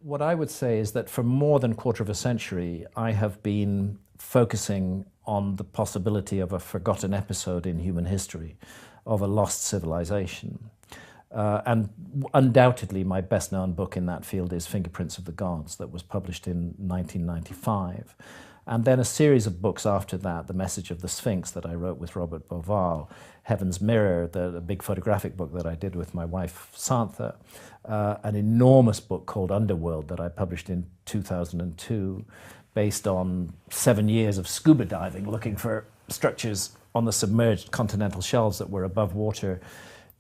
what I would say is that for more than a quarter of a century, I have been focusing on the possibility of a forgotten episode in human history, of a lost civilization. And undoubtedly, my best-known book in that field is Fingerprints of the Gods, that was published in 1995. And then a series of books after that, The Message of the Sphinx, that I wrote with Robert Bauval, Heaven's Mirror, the big photographic book that I did with my wife, Santha, an enormous book called Underworld that I published in 2002, based on 7 years of scuba diving, looking for structures on the submerged continental shelves that were above water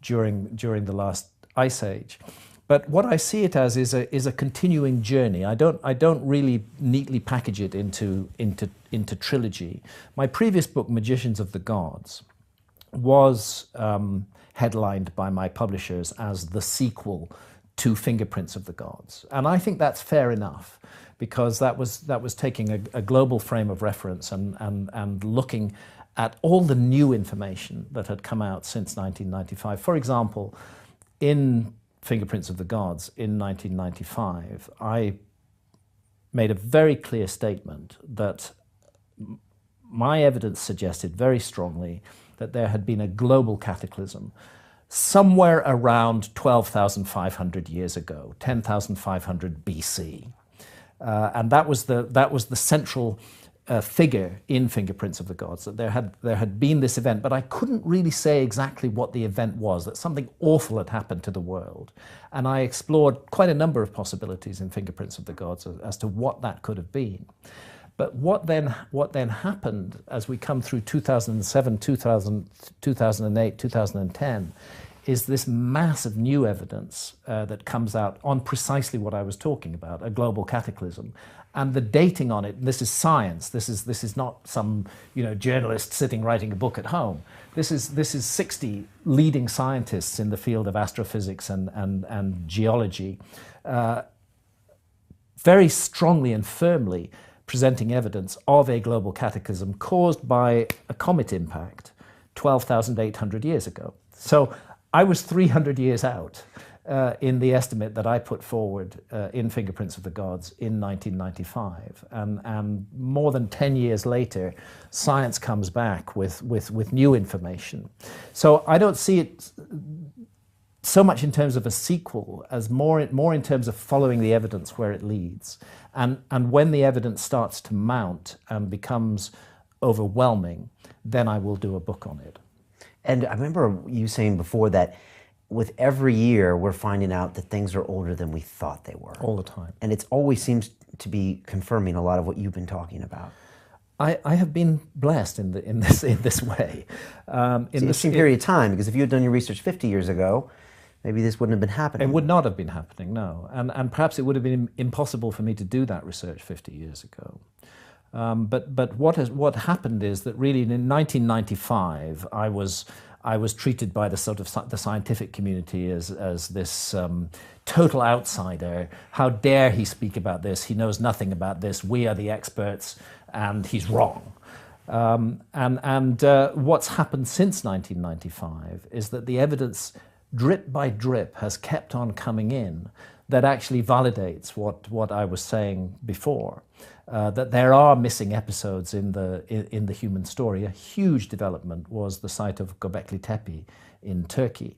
during the last ice age. But what I see it as is a continuing journey. I don't really neatly package it into trilogy. My previous book, Magicians of the Gods, was headlined by my publishers as the sequel to Fingerprints of the Gods, and I think that's fair enough, because that was taking a global frame of reference and looking at all the new information that had come out since 1995. For example, in Fingerprints of the Gods in 1995, I made a very clear statement that my evidence suggested very strongly that there had been a global cataclysm somewhere around 12,500 years ago, 10,500 BC. And that was the central figure in Fingerprints of the Gods, that there had been this event, but I couldn't really say exactly what the event was, that something awful had happened to the world. And I explored quite a number of possibilities in Fingerprints of the Gods as to what that could have been. But what then happened as we come through 2007, 2008, 2010, is this mass of new evidence that comes out on precisely what I was talking about, a global cataclysm. And the dating on it, this is science. This is not some journalist sitting writing a book at home. This is 60 leading scientists in the field of astrophysics and geology, very strongly and firmly presenting evidence of a global cataclysm caused by a comet impact 12,800 years ago. So I was 300 years out in the estimate that I put forward in Fingerprints of the Gods in 1995. And more than 10 years later, science comes back with new information. So I don't see it so much in terms of a sequel as more in terms of following the evidence where it leads. And when the evidence starts to mount and becomes overwhelming, then I will do a book on it. And I remember you saying before that with every year, we're finding out that things are older than we thought they were. All the time. And it always seems to be confirming a lot of what you've been talking about. I have been blessed in this way. In the same period of time, because if you had done your research 50 years ago, maybe this wouldn't have been happening. It would not have been happening, no. And perhaps it would have been impossible for me to do that research 50 years ago. But what happened is that really in 1995, I was treated by the scientific community as this total outsider. How dare he speak about this? He knows nothing about this. We are the experts, and he's wrong. What's happened since 1995 is that the evidence, drip by drip, has kept on coming in that actually validates what I was saying before. That there are missing episodes in the human story. A huge development was the site of Göbekli Tepe in Turkey,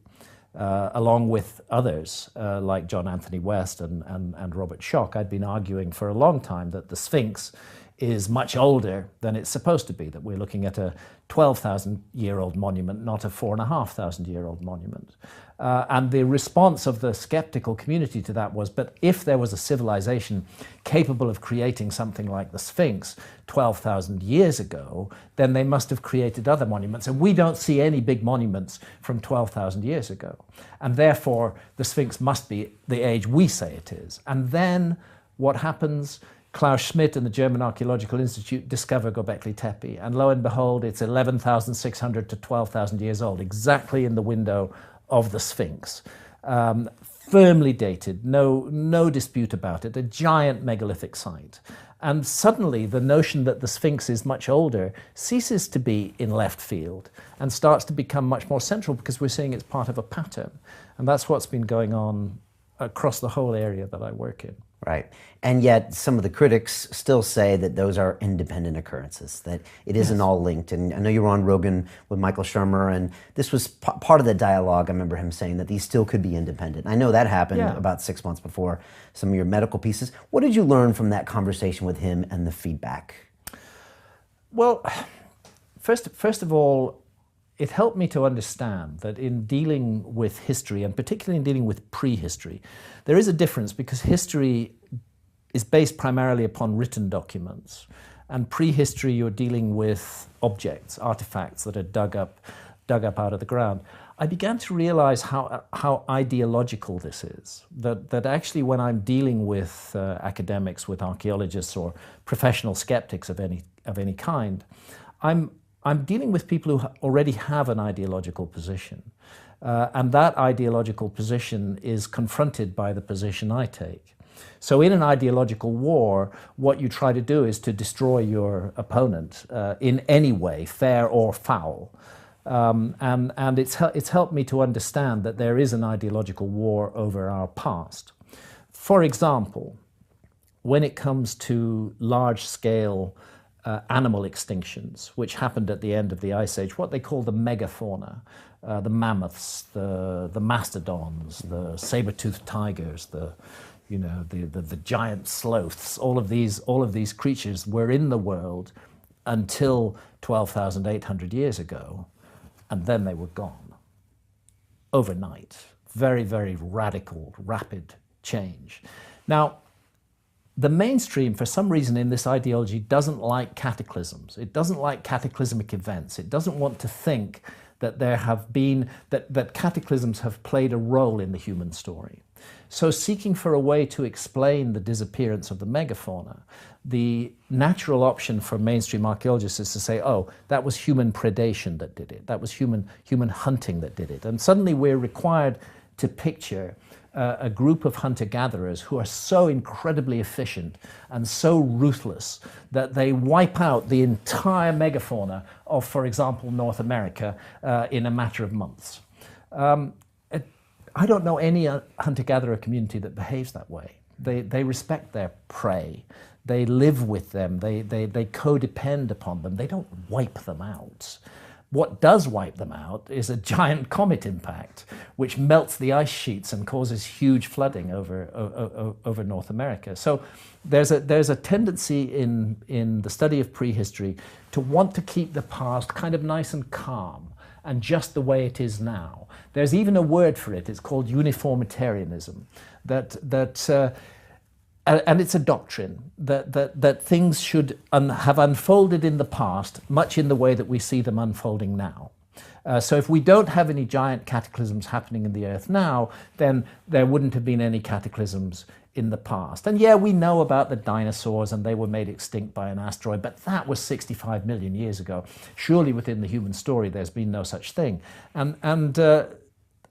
along with others like John Anthony West and Robert Schoch. I'd been arguing for a long time that the Sphinx is much older than it's supposed to be, that we're looking at a 12,000-year-old monument, not a 4,500-year-old monument. And the response of the skeptical community to that was, but if there was a civilization capable of creating something like the Sphinx 12,000 years ago, then they must have created other monuments. And we don't see any big monuments from 12,000 years ago. And therefore, the Sphinx must be the age we say it is. And then what happens? Klaus Schmidt and the German Archaeological Institute discover Göbekli Tepe, and lo and behold, it's 11,600 to 12,000 years old, exactly in the window of the Sphinx. Firmly dated, no dispute about it, a giant megalithic site. And suddenly the notion that the Sphinx is much older ceases to be in left field and starts to become much more central, because we're seeing it's part of a pattern. And that's what's been going on across the whole area that I work in. Right. And yet some of the critics still say that those are independent occurrences, that it isn't all linked. And I know you were on Rogan with Michael Shermer, and this was part of the dialogue. I remember him saying that these still could be independent. I know that happened about 6 months before some of your medical pieces. What did you learn from that conversation with him and the feedback? Well, first of all, it helped me to understand that in dealing with history, and particularly in dealing with prehistory, there is a difference, because history is based primarily upon written documents, and prehistory you're dealing with objects, artifacts that are dug up out of the ground. I began to realize how ideological this is, that actually when I'm dealing with academics, with archaeologists or professional skeptics of any kind, I'm dealing with people who already have an ideological position. And that ideological position is confronted by the position I take. So in an ideological war, what you try to do is to destroy your opponent in any way, fair or foul. And it's helped me to understand that there is an ideological war over our past. For example, when it comes to large-scale animal extinctions, which happened at the end of the Ice Age, what they call the Megafauna, the mammoths, the mastodons, the saber-toothed tigers, the giant sloths, all of these creatures were in the world until 12,800 years ago, and then they were gone overnight. Very, very radical, rapid change. Now, the mainstream, for some reason in this ideology, doesn't like cataclysms. It doesn't like cataclysmic events. It doesn't want to think that that cataclysms have played a role in the human story. So seeking for a way to explain the disappearance of the megafauna, the natural option for mainstream archaeologists is to say, oh, that was human predation that did it. That was human hunting that did it. And suddenly we're required to picture a group of hunter-gatherers who are so incredibly efficient and so ruthless that they wipe out the entire megafauna of, for example, North America in a matter of months. I don't know any hunter-gatherer community that behaves that way. They respect their prey. They live with them. They codepend upon them. They don't wipe them out. What does wipe them out is a giant comet impact, which melts the ice sheets and causes huge flooding over North America. So there's a tendency in the study of prehistory to want to keep the past kind of nice and calm and just the way it is now. There's even a word for it. It's called Uniformitarianism. And it's a doctrine that things should have unfolded in the past, much in the way that we see them unfolding now. So if we don't have any giant cataclysms happening in the earth now, then there wouldn't have been any cataclysms in the past. And yeah, we know about the dinosaurs and they were made extinct by an asteroid, but that was 65 million years ago. Surely within the human story, there's been no such thing. And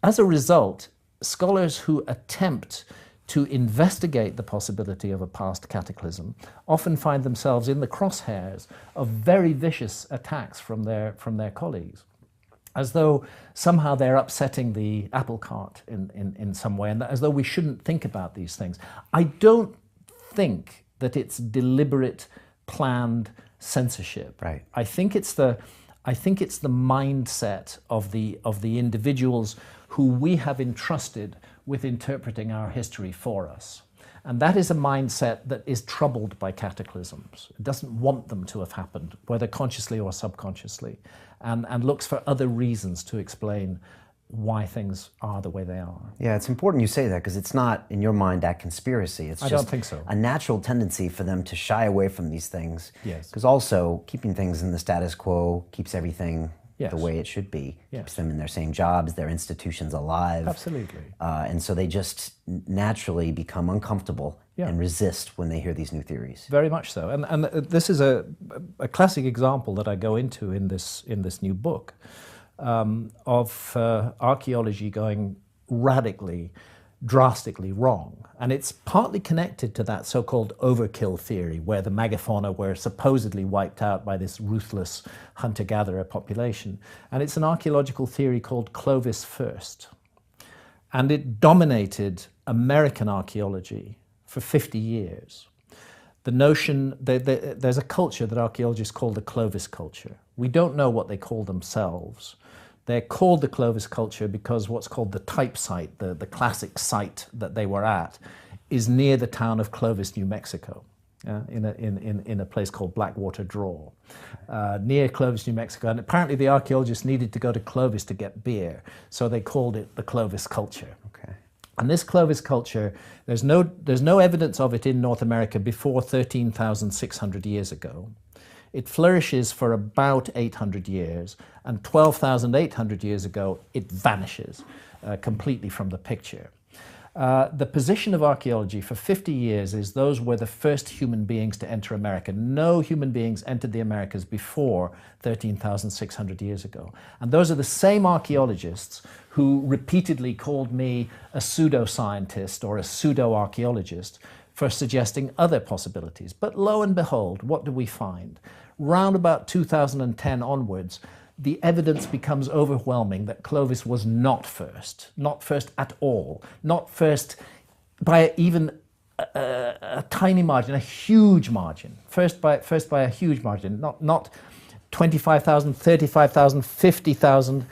as a result, scholars who attempt to investigate the possibility of a past cataclysm often find themselves in the crosshairs of very vicious attacks from their colleagues, as though somehow they're upsetting the apple cart in some way, and as though we shouldn't think about these things. I don't think that it's deliberate, planned censorship. Right. I think it's the mindset of the individuals who we have entrusted with interpreting our history for us. And that is a mindset that is troubled by cataclysms. It doesn't want them to have happened, whether consciously or subconsciously, and looks for other reasons to explain why things are the way they are. Yeah, it's important you say that, because it's not, in your mind, that conspiracy. It's I just don't think so. A natural tendency for them to shy away from these things. Yes. Because also, keeping things in the status quo keeps everything Yes. the way it should be. Yes. Keeps them in their same jobs, their institutions alive. Absolutely. And so they just naturally become uncomfortable Yeah. and resist when they hear these new theories. Very much so. And this is a classic example that I go into in this new book of archaeology going radically, drastically wrong. And it's partly connected to that so-called overkill theory, where the megafauna were supposedly wiped out by this ruthless hunter-gatherer population. And it's an archaeological theory called Clovis first. and it dominated American archaeology for 50 years. The notion, there's a culture that archaeologists call the Clovis culture. We don't know what they call themselves. They're called the Clovis culture because what's called the type site, the classic site that they were at, is near the town of Clovis, New Mexico, in a place called Blackwater Draw, near Clovis, New Mexico. And apparently the archaeologists needed to go to Clovis to get beer, so they called it the Clovis culture. Okay. And this Clovis culture, there's no evidence of it in North America before 13,600 years ago. It flourishes for about 800 years, and 12,800 years ago, it vanishes completely from the picture. The position of archaeology for 50 years is those were the first human beings to enter America. No human beings entered the Americas before 13,600 years ago. And those are the same archaeologists who repeatedly called me a pseudoscientist or a pseudo-archaeologist for suggesting other possibilities. But lo and behold, what do we find? Round about 2010 onwards, the evidence becomes overwhelming that Clovis was not first at all, not first by even a tiny margin, a huge margin, first by a huge margin, not 25,000, 35,000, 50,000.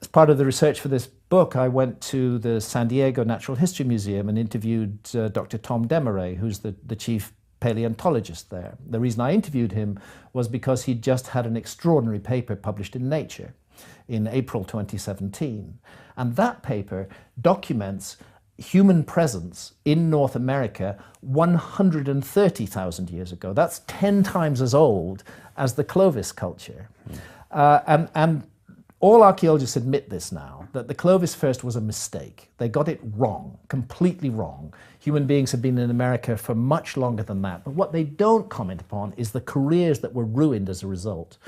As part of the research for this book, I went to the San Diego Natural History Museum and interviewed Dr. Tom Desmarais, who's the chief paleontologist there. The reason I interviewed him was because he'd just had an extraordinary paper published in Nature in April 2017. And that paper documents human presence in North America 130,000 years ago. That's 10 times as old as the Clovis culture. And all archaeologists admit this now, that the Clovis first was a mistake. They got it wrong, completely wrong. Human beings have been in America for much longer than that. But what they don't comment upon is the careers that were ruined as a result.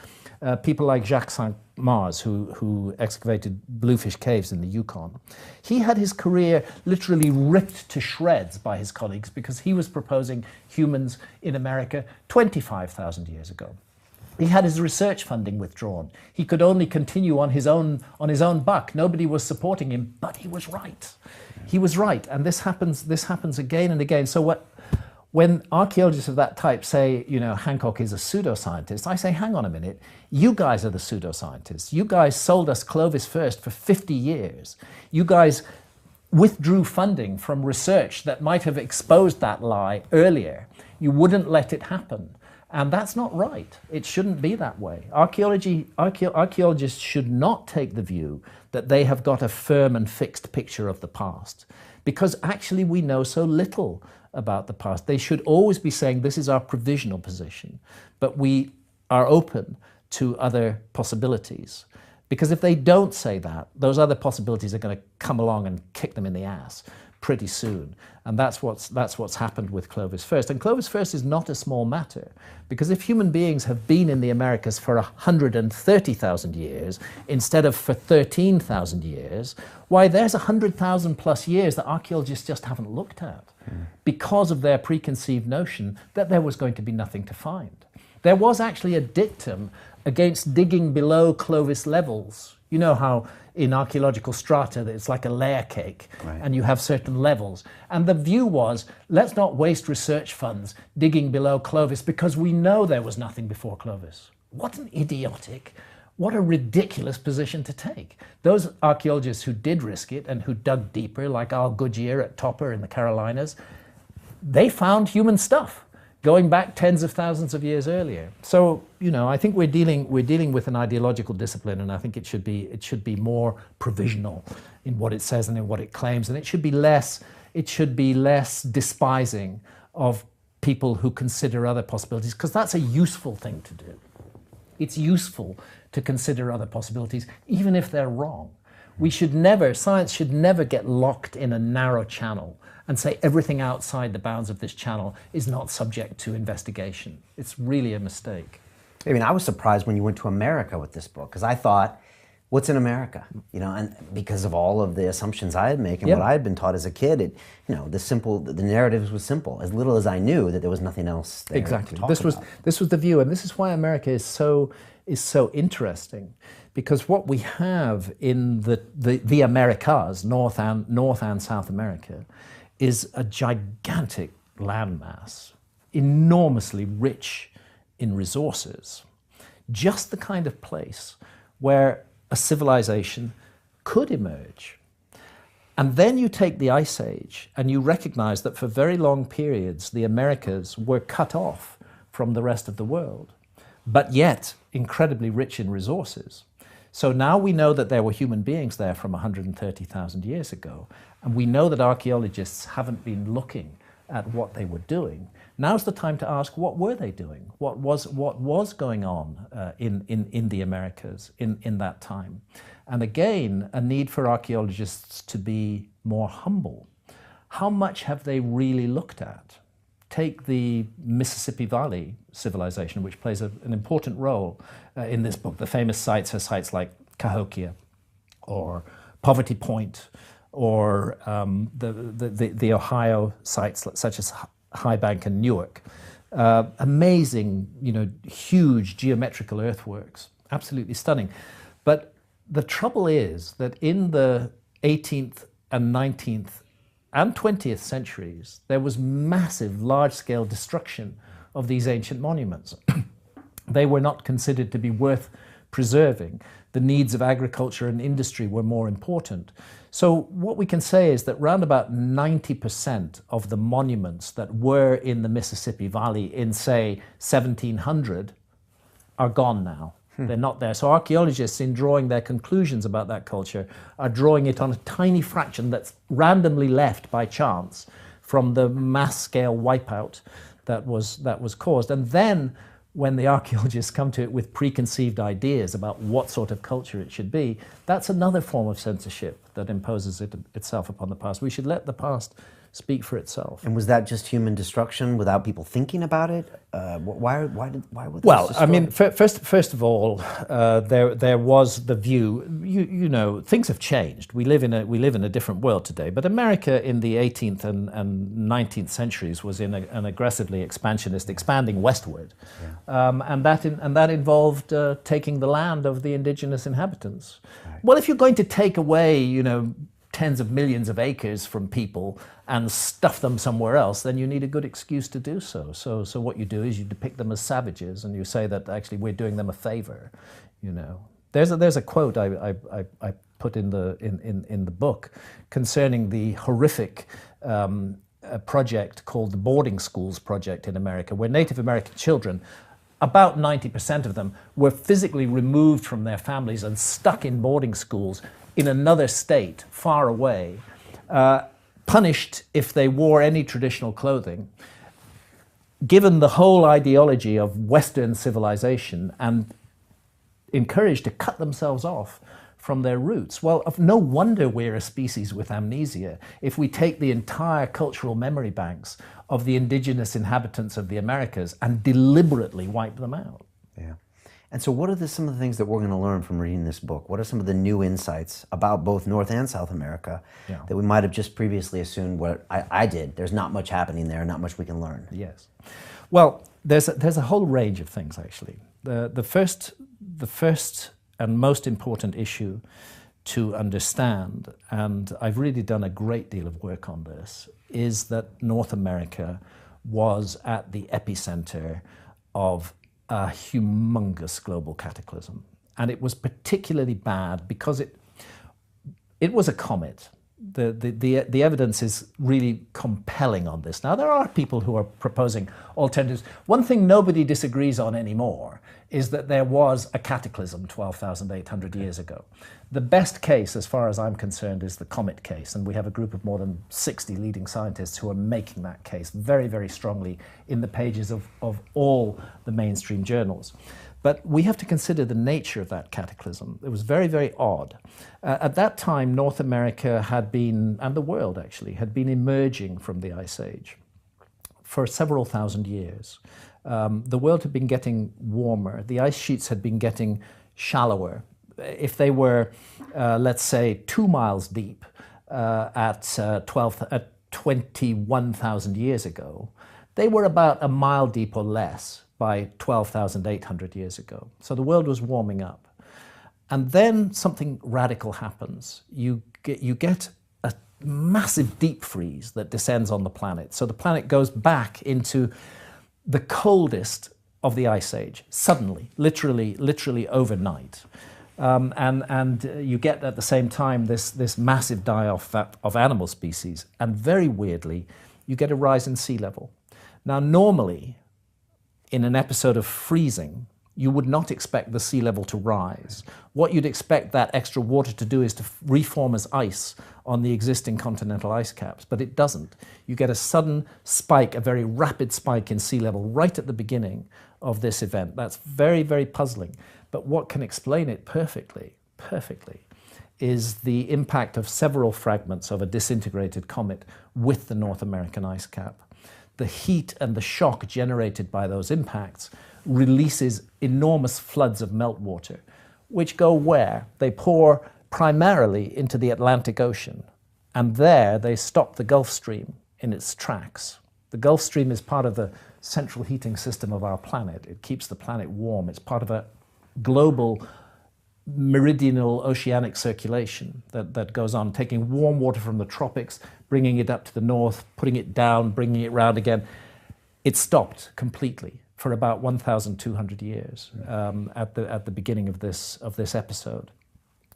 People like Jacques Saint-Mars, who excavated Bluefish Caves in the Yukon. He had his career literally ripped to shreds by his colleagues because he was proposing humans in America 25,000 years ago. He had his research funding withdrawn. He could only continue on his own buck. Nobody was supporting him, but he was right. He was right, and this happens again and again. So when archaeologists of that type say, you know, Hancock is a pseudoscientist, I say, hang on a minute, you guys are the pseudoscientists. You guys sold us Clovis first for 50 years. You guys withdrew funding from research that might have exposed that lie earlier. You wouldn't let it happen. And that's not right. It shouldn't be that way. Archaeologists should not take the view that they have got a firm and fixed picture of the past, because actually we know so little about the past. They should always be saying this is our provisional position, but we are open to other possibilities. Because if they don't say that, those other possibilities are going to come along and kick them in the ass pretty soon. And that's what's happened with Clovis first. And Clovis first is not a small matter, because if human beings have been in the Americas for 130,000 years instead of for 13,000 years, why, there's 100,000 plus years that archaeologists just haven't looked at because of their preconceived notion that there was going to be nothing to find. There was actually a dictum against digging below Clovis levels. You know how in archaeological strata it's like a layer cake, right, and you have certain levels. And the view was, let's not waste research funds digging below Clovis because we know there was nothing before Clovis. What an idiotic, what a ridiculous position to take. Those archaeologists who did risk it and who dug deeper, like Al Goodyear at Topper in the Carolinas, they found human stuff going back tens of thousands of years earlier. So, you know, I think we're dealing with an ideological discipline, and I think it should be more provisional in what it says and in what it claims, and it should be less despising of people who consider other possibilities, because that's a useful thing to do. It's useful to consider other possibilities, even if they're wrong. Science should never get locked in a narrow channel and say everything outside the bounds of this channel is not subject to investigation. It's really a mistake. I mean, I was surprised when you went to America with this book, because I thought, what's in America? You know, and because of all of the assumptions I had made and what I had been taught as a kid, the narrative was simple. As little as I knew that there was nothing else there exactly. to talk This was the view, and this is why America is so is so interesting, because what we have in the Americas, North and South America, is a gigantic landmass, enormously rich in resources. Just the kind of place where a civilization could emerge. And then you take the Ice Age and you recognize that for very long periods the Americas were cut off from the rest of the world, but yet incredibly rich in resources. So now we know that there were human beings there from 130,000 years ago, and we know that archaeologists haven't been looking at what they were doing. Now's the time to ask, what were they doing? What was going on in the Americas in that time? And again, a need for archaeologists to be more humble. How much have they really looked at? Take the Mississippi Valley civilization, which plays an important role in this book. The famous sites are sites like Cahokia or Poverty Point, or the Ohio sites such as High Bank and Newark. Amazing, huge geometrical earthworks, absolutely stunning. But the trouble is that in the 18th and 19th and 20th centuries, there was massive, large-scale destruction of these ancient monuments. They were not considered to be worth preserving. The needs of agriculture and industry were more important. So what we can say is that round about 90% of the monuments that were in the Mississippi Valley in, say, 1700 are gone now. They're not there. So archaeologists, in drawing their conclusions about that culture, are drawing it on a tiny fraction that's randomly left by chance from the mass-scale wipeout that was caused. And then when the archaeologists come to it with preconceived ideas about what sort of culture it should be, that's another form of censorship that imposes itself upon the past. We should let the past speak for itself. And was that just human destruction without people thinking about it? Why were they Well, destroyed? I mean, first of all, there was the view. Things have changed. We live in a different world today. But America in the 18th and 19th centuries was in an aggressively expansionist, expanding westward, and that involved taking the land of the indigenous inhabitants. Right. Well, if you're going to take away, tens of millions of acres from people and stuff them somewhere else, then you need a good excuse to do so. So what you do is you depict them as savages, and you say that actually we're doing them a favor. There's a quote I put in the book concerning the horrific project called the boarding schools project in America, where Native American children, about 90% of them, were physically removed from their families and stuck in boarding schools in another state, far away, punished if they wore any traditional clothing, given the whole ideology of Western civilization, and encouraged to cut themselves off from their roots. Well, no wonder we're a species with amnesia if we take the entire cultural memory banks of the indigenous inhabitants of the Americas and deliberately wipe them out. Yeah. And so what are some of the things that we're going to learn from reading this book? What are some of the new insights about both North and South America that we might have just previously assumed what I did? There's not much happening there, not much we can learn. Yes. Well, there's a whole range of things, actually. The first and most important issue to understand, and I've really done a great deal of work on this, is that North America was at the epicenter of a humongous global cataclysm. And it was particularly bad because it was a comet. The evidence is really compelling on this. Now, there are people who are proposing alternatives. One thing nobody disagrees on anymore is that there was a cataclysm 12,800 years ago. The best case, as far as I'm concerned, is the comet case, and we have a group of more than 60 leading scientists who are making that case very, very strongly in the pages of all the mainstream journals. But we have to consider the nature of that cataclysm. It was very, very odd. At that time, North America had been, and the world actually, had been emerging from the Ice Age for several thousand years. The world had been getting warmer. The ice sheets had been getting shallower. If they were, let's say, 2 miles deep at 21,000 years ago, they were about a mile deep or less by 12,800 years ago. So the world was warming up. And then something radical happens. You get a massive deep freeze that descends on the planet. So the planet goes back into the coldest of the Ice Age, suddenly, literally overnight. And you get at the same time this massive die-off of animal species. And very weirdly, you get a rise in sea level. Now, normally, in an episode of freezing, you would not expect the sea level to rise. What you'd expect that extra water to do is to reform as ice on the existing continental ice caps, but it doesn't. You get a sudden spike, a very rapid spike in sea level right at the beginning of this event. That's very, very puzzling. But what can explain it perfectly, is the impact of several fragments of a disintegrated comet with the North American ice cap. The heat and the shock generated by those impacts releases enormous floods of meltwater, which go where? They pour primarily into the Atlantic Ocean, and there they stop the Gulf Stream in its tracks. The Gulf Stream is part of the central heating system of our planet. It keeps the planet warm. It's part of a global meridional oceanic circulation that goes on, taking warm water from the tropics, bringing it up to the north, putting it down, bringing it round again. It stopped completely for about 1,200 years at the beginning of this episode.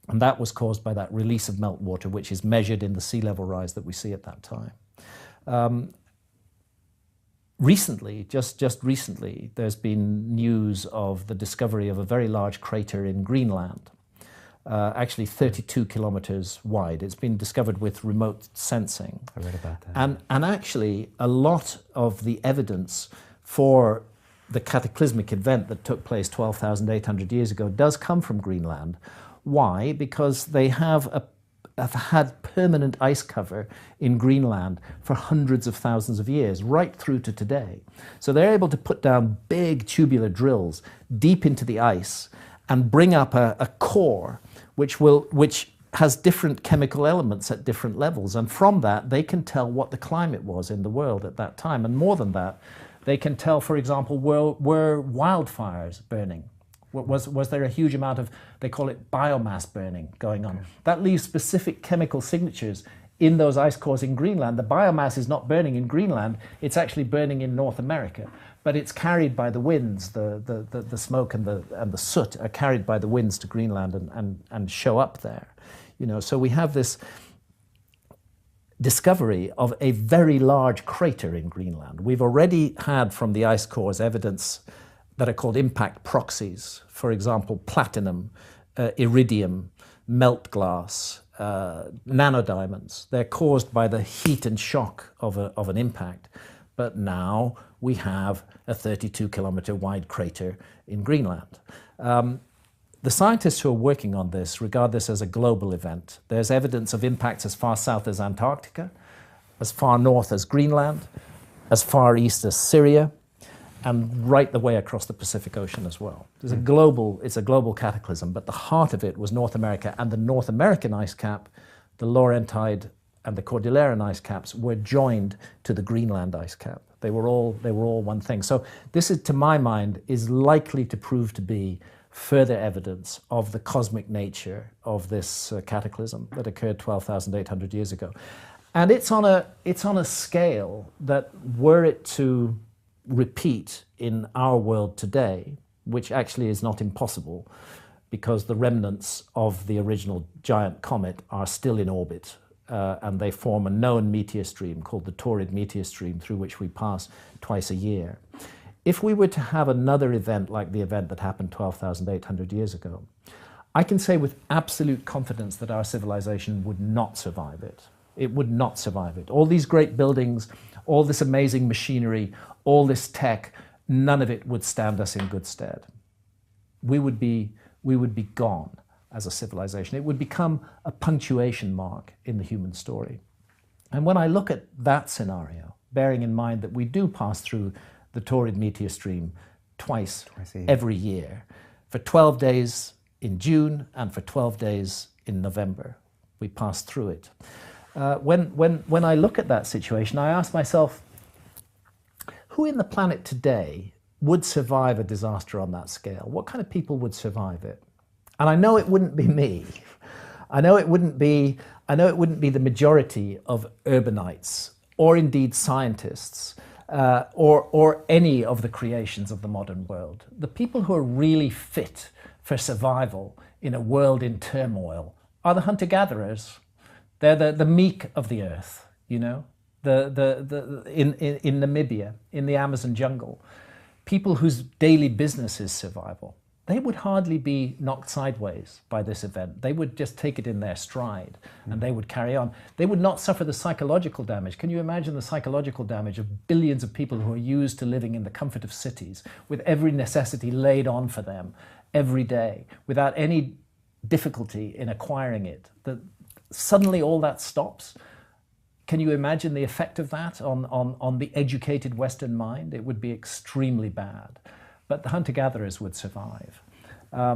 And that was caused by that release of meltwater, which is measured in the sea level rise that we see at that time. Recently, just recently, there's been news of the discovery of a very large crater in Greenland, actually 32 kilometers wide. It's been discovered with remote sensing. I read about that. And actually, a lot of the evidence for the cataclysmic event that took place 12,800 years ago does come from Greenland. Why? Because they have had permanent ice cover in Greenland for hundreds of thousands of years, right through to today. So they're able to put down big tubular drills deep into the ice and bring up a core which has different chemical elements at different levels. And from that, they can tell what the climate was in the world at that time. And more than that, they can tell, for example, were wildfires burning? Was there a huge amount of, they call it biomass burning going on? That leaves specific chemical signatures in those ice cores in Greenland. The biomass is not burning in Greenland, it's actually burning in North America. But it's carried by the winds, the smoke and the soot are carried by the winds to Greenland and show up there. So we have this discovery of a very large crater in Greenland. We've already had from the ice cores evidence that are called impact proxies. For example, platinum, iridium, melt glass, nanodiamonds. They're caused by the heat and shock of an impact. But now we have a 32-kilometer wide crater in Greenland. The scientists who are working on this regard this as a global event. There's evidence of impacts as far south as Antarctica, as far north as Greenland, as far east as Syria, and right the way across the Pacific Ocean as well. It's a global cataclysm, but the heart of it was North America, and the North American ice cap, the Laurentide and the Cordilleran ice caps were joined to the Greenland ice cap. They were all one thing. So this is, to my mind, is likely to prove to be further evidence of the cosmic nature of this cataclysm that occurred 12,800 years ago. And it's on a scale that, were it to repeat in our world today, which actually is not impossible because the remnants of the original giant comet are still in orbit, and they form a known meteor stream called the Taurid meteor stream, through which we pass twice a year. If we were to have another event like the event that happened 12,800 years ago, I can say with absolute confidence that our civilization would not survive it. It would not survive it. All these great buildings, all this amazing machinery, all this tech, none of it would stand us in good stead. We would be gone as a civilization. It would become a punctuation mark in the human story. And when I look at that scenario, bearing in mind that we do pass through the Taurid meteor stream twice every year, for 12 days in June and for 12 days in November, we pass through it. When I look at that situation, I ask myself, who in the planet today would survive a disaster on that scale? What kind of people would survive it? And I know it wouldn't be me. I know it wouldn't be the majority of urbanites, or indeed scientists, or any of the creations of the modern world. The people who are really fit for survival in a world in turmoil are the hunter-gatherers. They're the meek of the earth, you know, in Namibia, in the Amazon jungle. People whose daily business is survival. They would hardly be knocked sideways by this event. They would just take it in their stride and they would carry on. They would not suffer the psychological damage. Can you imagine the psychological damage of billions of people who are used to living in the comfort of cities with every necessity laid on for them every day without any difficulty in acquiring it? That suddenly all that stops. Can you imagine the effect of that on the educated Western mind? It would be extremely bad. But the hunter-gatherers would survive. I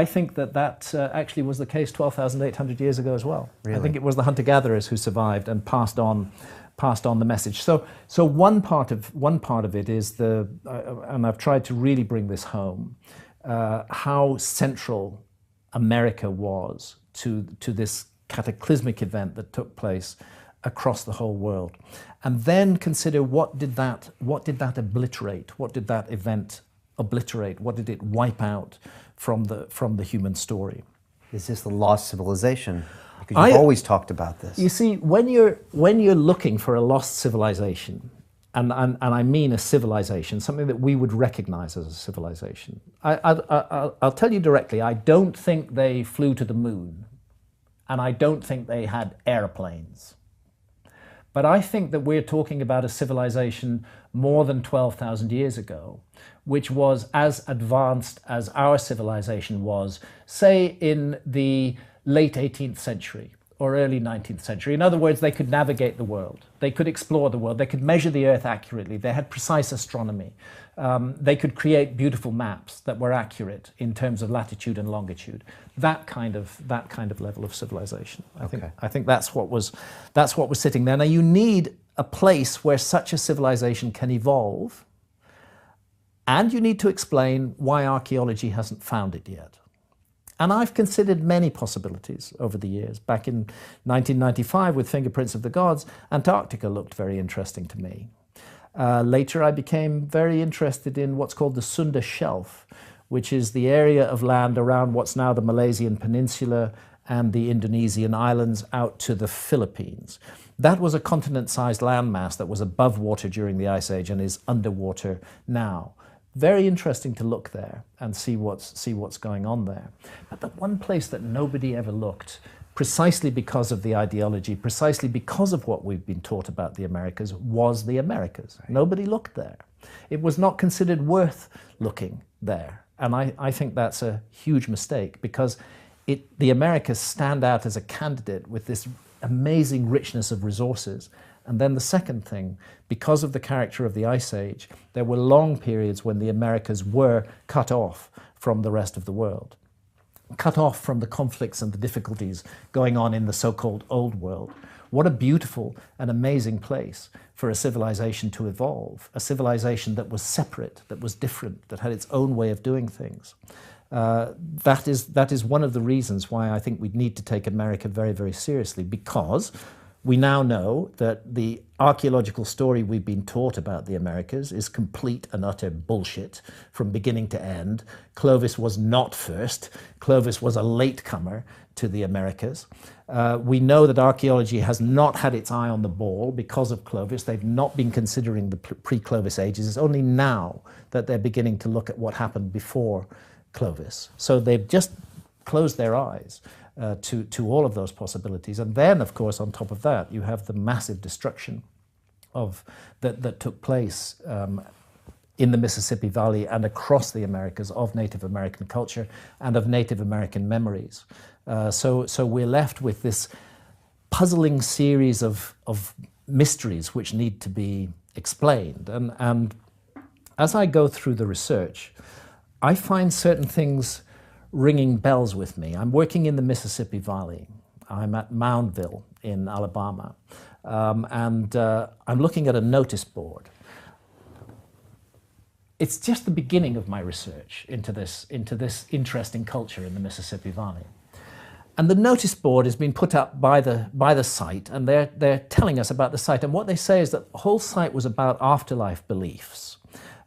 think that actually was the case 12,800 years ago as well. Really? I think it was the hunter-gatherers who survived and passed on the message. So one part of it is and I've tried to really bring this home, how central America was to this cataclysmic event that took place across the whole world, and then consider what did that obliterate? What did that event obliterate? What did it wipe out from the human story? Is this the lost civilization? Because you've always talked about this. You see, when you're looking for a lost civilization, and I mean a civilization, something that we would recognize as a civilization, I'll tell you directly, I don't think they flew to the moon, and I don't think they had airplanes. But I think that we're talking about a civilization more than 12,000 years ago, which was as advanced as our civilization was, say, in the late 18th century or early 19th century. In other words, they could navigate the world. They could explore the world. They could measure the Earth accurately. They had precise astronomy. They could create beautiful maps that were accurate in terms of latitude and longitude. That kind of level of civilization. I think that's what was sitting there. Now you need a place where such a civilization can evolve, and you need to explain why archaeology hasn't found it yet. And I've considered many possibilities over the years. Back in 1995 with Fingerprints of the Gods, Antarctica looked very interesting to me. Later I became very interested in what's called the Sunda Shelf, which is the area of land around what's now the Malaysian Peninsula and the Indonesian islands out to the Philippines. That was a continent-sized landmass that was above water during the Ice Age and is underwater now. Very interesting to look there and see what's going on there. But the one place that nobody ever looked, precisely because of the ideology, precisely because of what we've been taught about the Americas, was the Americas. Right. Nobody looked there. It was not considered worth looking there. And I think that's a huge mistake, because the Americas stand out as a candidate with this amazing richness of resources. And then the second thing, because of the character of the Ice Age, there were long periods when the Americas were cut off from the rest of the world, cut off from the conflicts and the difficulties going on in the so-called Old World. What a beautiful and amazing place for a civilization to evolve, a civilization that was separate, that was different, that had its own way of doing things. That is one of the reasons why I think we need to take America very, very seriously, because we now know that the archaeological story we've been taught about the Americas is complete and utter bullshit from beginning to end. Clovis was not first. Clovis was a latecomer to the Americas. We know that archaeology has not had its eye on the ball because of Clovis. They've not been considering the pre-Clovis ages. It's only now that they're beginning to look at what happened before Clovis. So they've just closed their eyes to all of those possibilities. And then, of course, on top of that, you have the massive destruction that took place in the Mississippi Valley and across the Americas of Native American culture and of Native American memories. So we're left with this puzzling series of mysteries which need to be explained. And as I go through the research, I find certain things ringing bells with me. I'm working in the Mississippi Valley. I'm at Moundville in Alabama. And I'm looking at a notice board. it's just the beginning of my research into this interesting culture in the Mississippi Valley. And the notice board has been put up by the site, and they're telling us about the site. And what they say is that the whole site was about afterlife beliefs,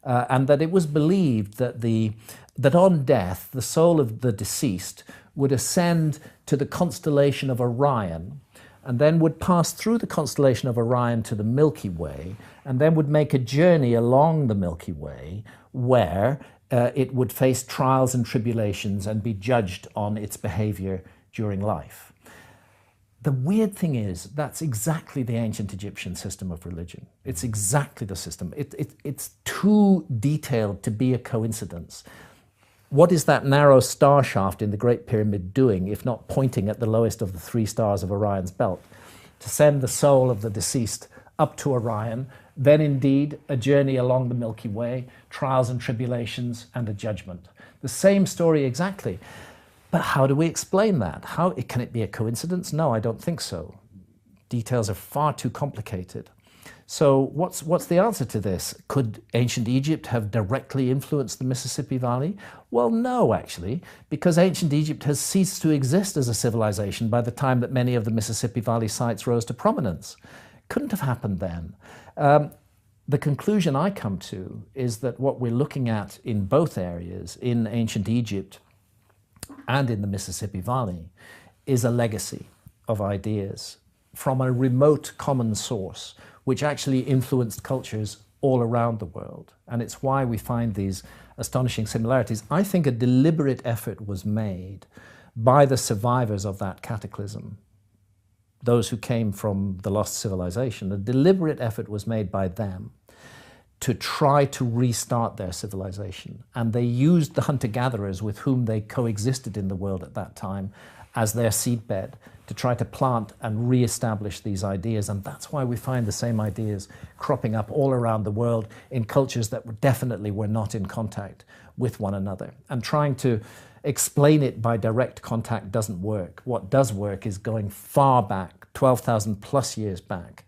and that it was believed that on death, the soul of the deceased would ascend to the constellation of Orion, and then would pass through the constellation of Orion to the Milky Way, and then would make a journey along the Milky Way where it would face trials and tribulations and be judged on its behavior during life. The weird thing is, that's exactly the ancient Egyptian system of religion. It's exactly the system. It's too detailed to be a coincidence. What is that narrow star shaft in the Great Pyramid doing, if not pointing at the lowest of the 3 stars of Orion's belt? To send the soul of the deceased up to Orion, then indeed a journey along the Milky Way, trials and tribulations, and a judgment. The same story exactly. But how do we explain that? Can it be a coincidence? No, I don't think so. Details are far too complicated. So what's the answer to this? Could ancient Egypt have directly influenced the Mississippi Valley? Well, no, actually, because ancient Egypt has ceased to exist as a civilization by the time that many of the Mississippi Valley sites rose to prominence. Couldn't have happened then. The conclusion I come to is that what we're looking at in both areas, in ancient Egypt and in the Mississippi Valley, is a legacy of ideas from a remote common source, which actually influenced cultures all around the world. And it's why we find these astonishing similarities. I think a deliberate effort was made by the survivors of that cataclysm, those who came from the lost civilization. A deliberate effort was made by them to try to restart their civilization. And they used the hunter-gatherers with whom they coexisted in the world at that time as their seedbed to try to plant and re-establish these ideas. And that's why we find the same ideas cropping up all around the world in cultures that definitely were not in contact with one another. And trying to explain it by direct contact doesn't work. What does work is going far back, 12,000 plus years back,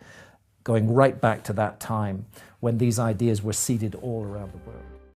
going right back to that time when these ideas were seeded all around the world.